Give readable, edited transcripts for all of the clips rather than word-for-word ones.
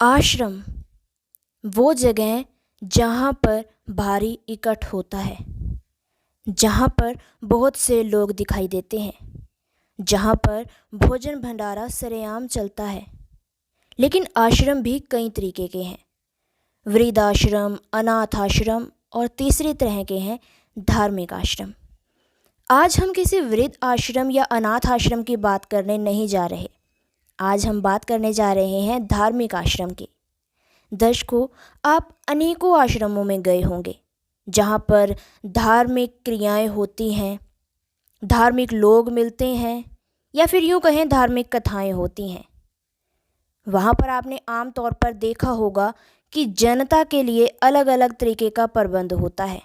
आश्रम वो जगह जहाँ पर भारी इकट्ठ होता है, जहाँ पर बहुत से लोग दिखाई देते हैं, जहाँ पर भोजन भंडारा सरेआम चलता है। लेकिन आश्रम भी कई तरीके के हैं। वृद्धाश्रम, अनाथ आश्रम और तीसरी तरह के हैं धार्मिक आश्रम। आज हम किसी वृद्ध आश्रम या अनाथ आश्रम की बात करने नहीं जा रहे। आज हम बात करने जा रहे हैं धार्मिक आश्रम की। दर्शकों, आप अनेकों आश्रमों में गए होंगे जहाँ पर धार्मिक क्रियाएं होती हैं, धार्मिक लोग मिलते हैं या फिर यूँ कहें धार्मिक कथाएं होती हैं। वहाँ पर आपने आम तौर पर देखा होगा कि जनता के लिए अलग अलग तरीके का प्रबंध होता है,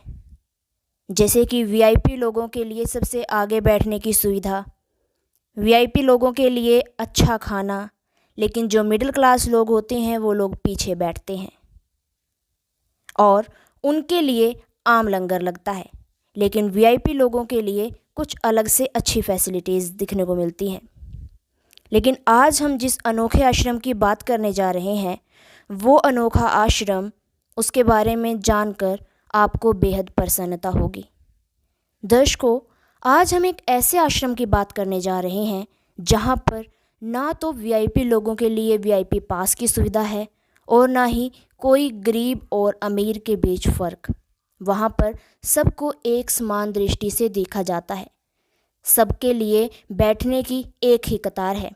जैसे कि वीआईपी लोगों के लिए सबसे आगे बैठने की सुविधा, वीआईपी लोगों के लिए अच्छा खाना, लेकिन जो मिडिल क्लास लोग होते हैं वो लोग पीछे बैठते हैं और उनके लिए आम लंगर लगता है। लेकिन वीआईपी लोगों के लिए कुछ अलग से अच्छी फैसिलिटीज़ दिखने को मिलती हैं। लेकिन आज हम जिस अनोखे आश्रम की बात करने जा रहे हैं, वो अनोखा आश्रम, उसके बारे में जानकर आपको बेहद प्रसन्नता होगी। दर्शकों, आज हम एक ऐसे आश्रम की बात करने जा रहे हैं जहाँ पर ना तो वीआईपी लोगों के लिए वीआईपी पास की सुविधा है और ना ही कोई गरीब और अमीर के बीच फ़र्क। वहाँ पर सबको एक समान दृष्टि से देखा जाता है। सबके लिए बैठने की एक ही कतार है।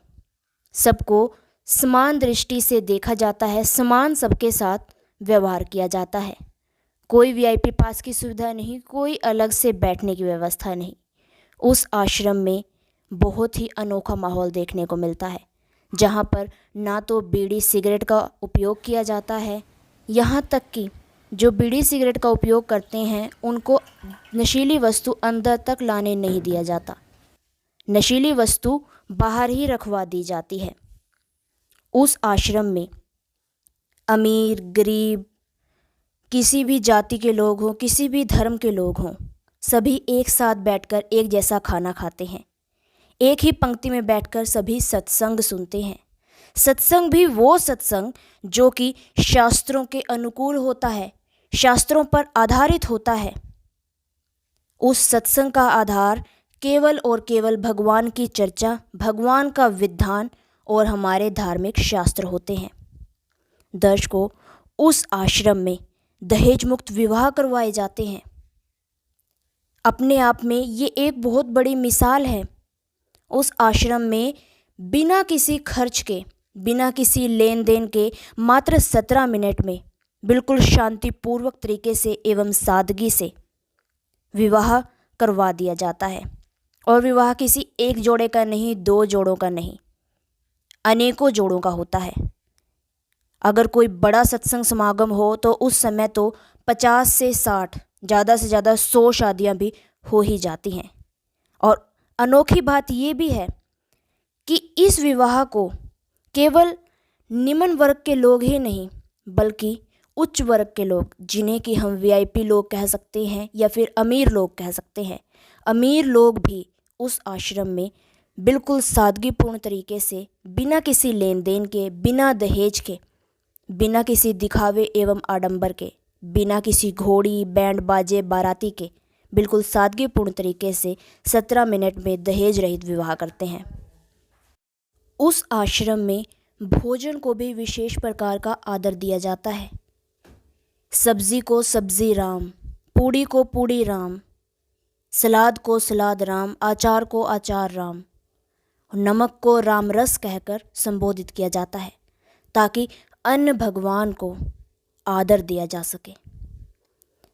सबको समान दृष्टि से देखा जाता है, समान सबके साथ व्यवहार किया जाता है। कोई वीआईपी पास की सुविधा नहीं, कोई अलग से बैठने की व्यवस्था नहीं। उस आश्रम में बहुत ही अनोखा माहौल देखने को मिलता है, जहाँ पर ना तो बीड़ी सिगरेट का उपयोग किया जाता है, यहाँ तक कि जो बीड़ी सिगरेट का उपयोग करते हैं उनको नशीली वस्तु अंदर तक लाने नहीं दिया जाता। नशीली वस्तु बाहर ही रखवा दी जाती है। उस आश्रम में अमीर, गरीब, किसी भी जाति के लोग हों, किसी भी धर्म के लोग हों, सभी एक साथ बैठकर एक जैसा खाना खाते हैं। एक ही पंक्ति में बैठकर सभी सत्संग सुनते हैं। सत्संग भी वो सत्संग जो कि शास्त्रों के अनुकूल होता है, शास्त्रों पर आधारित होता है। उस सत्संग का आधार केवल और केवल भगवान की चर्चा, भगवान का विधान और हमारे धार्मिक शास्त्र होते हैं। दर्शकों, उस आश्रम में दहेज मुक्त विवाह करवाए जाते हैं। अपने आप में ये एक बहुत बड़ी मिसाल है। उस आश्रम में बिना किसी खर्च के, बिना किसी लेन देन के मात्र 17 मिनट में बिल्कुल शांतिपूर्वक तरीके से एवं सादगी से विवाह करवा दिया जाता है। और विवाह किसी एक जोड़े का नहीं, 2 जोड़ों का नहीं, अनेकों जोड़ों का होता है। अगर कोई बड़ा सत्संग समागम हो तो उस समय तो 50 से 60, ज़्यादा से ज़्यादा 100 शादियाँ भी हो ही जाती हैं। और अनोखी बात ये भी है कि इस विवाह को केवल निम्न वर्ग के लोग ही नहीं, बल्कि उच्च वर्ग के लोग, जिन्हें कि हम वीआईपी लोग कह सकते हैं या फिर अमीर लोग कह सकते हैं, अमीर लोग भी उस आश्रम में बिल्कुल सादगीपूर्ण तरीके से, बिना किसी लेन देन के, बिना दहेज के, बिना किसी दिखावे एवं आडंबर के, बिना किसी घोड़ी, बैंड बाजे, बाराती के, बिल्कुल सादगीपूर्ण तरीके से 17 मिनट में दहेज रहित विवाह करते हैं। उस आश्रम में भोजन को भी विशेष प्रकार का आदर दिया जाता है। सब्जी को सब्जी राम, पूड़ी को पूड़ी राम, सलाद को सलाद राम, आचार को आचार राम, नमक को राम रस कहकर संबोधित किया जाता है, ताकि अन्न भगवान को आदर दिया जा सके।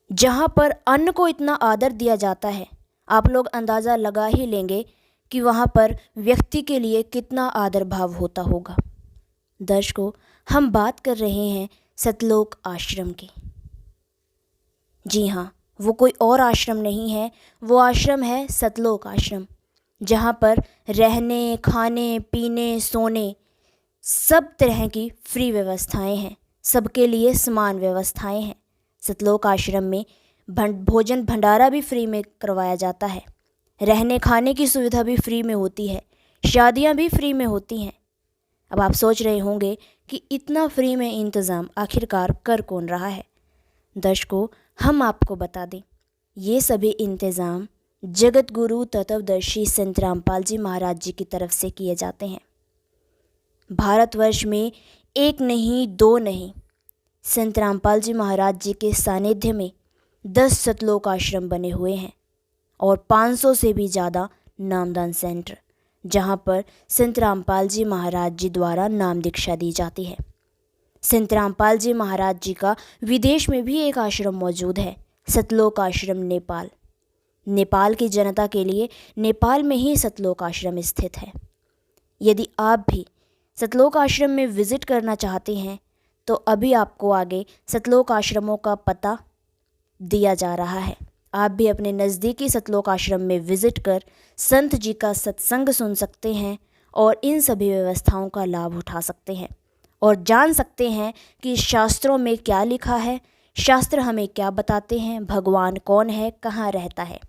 जहाँ पर अन्न को इतना आदर दिया जाता है, आप लोग अंदाज़ा लगा ही लेंगे कि वहाँ पर व्यक्ति के लिए कितना आदर भाव होता होगा। दर्शकों, हम बात कर रहे हैं सतलोक आश्रम की। जी हाँ, वो कोई और आश्रम नहीं है, वो आश्रम है सतलोक आश्रम, जहाँ पर रहने, खाने, पीने, सोने सब तरह की फ्री व्यवस्थाएं हैं, सबके लिए समान व्यवस्थाएं हैं। सतलोक आश्रम में भोजन भंडारा भी फ्री में करवाया जाता है, रहने खाने की सुविधा भी फ्री में होती है, शादियां भी फ्री में होती हैं। अब आप सोच रहे होंगे कि इतना फ्री में इंतज़ाम आखिरकार कर कौन रहा है। दर्शकों, हम आपको बता दें, ये सभी इंतज़ाम जगत गुरु तत्वदर्शी संत रामपाल जी महाराज जी की तरफ से किए जाते हैं। भारतवर्ष में एक नहीं, दो नहीं, संत रामपाल जी महाराज जी के सानिध्य में 10 सतलोक आश्रम बने हुए हैं और 500 से भी ज़्यादा नामदान सेंटर, जहां पर संत रामपाल जी महाराज जी द्वारा नाम दीक्षा दी जाती है। संत रामपाल जी महाराज जी का विदेश में भी एक आश्रम मौजूद है, सतलोक आश्रम नेपाल। नेपाल की जनता के लिए नेपाल में ही सतलोक आश्रम स्थित है। यदि आप भी सतलोक आश्रम में विज़िट करना चाहते हैं तो अभी आपको आगे सतलोक आश्रमों का पता दिया जा रहा है। आप भी अपने नज़दीकी सतलोक आश्रम में विज़िट कर संत जी का सत्संग सुन सकते हैं और इन सभी व्यवस्थाओं का लाभ उठा सकते हैं और जान सकते हैं कि शास्त्रों में क्या लिखा है, शास्त्र हमें क्या बताते हैं, भगवान कौन है, कहाँ रहता है।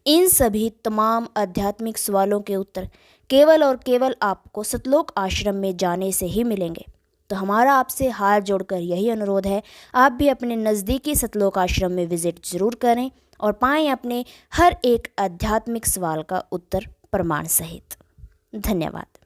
इन सभी तमाम आध्यात्मिक सवालों के उत्तर केवल और केवल आपको सतलोक आश्रम में जाने से ही मिलेंगे। तो हमारा आपसे हाथ जोड़कर यही अनुरोध है, आप भी अपने नज़दीकी सतलोक आश्रम में विज़िट ज़रूर करें और पाएं अपने हर एक आध्यात्मिक सवाल का उत्तर प्रमाण सहित। धन्यवाद।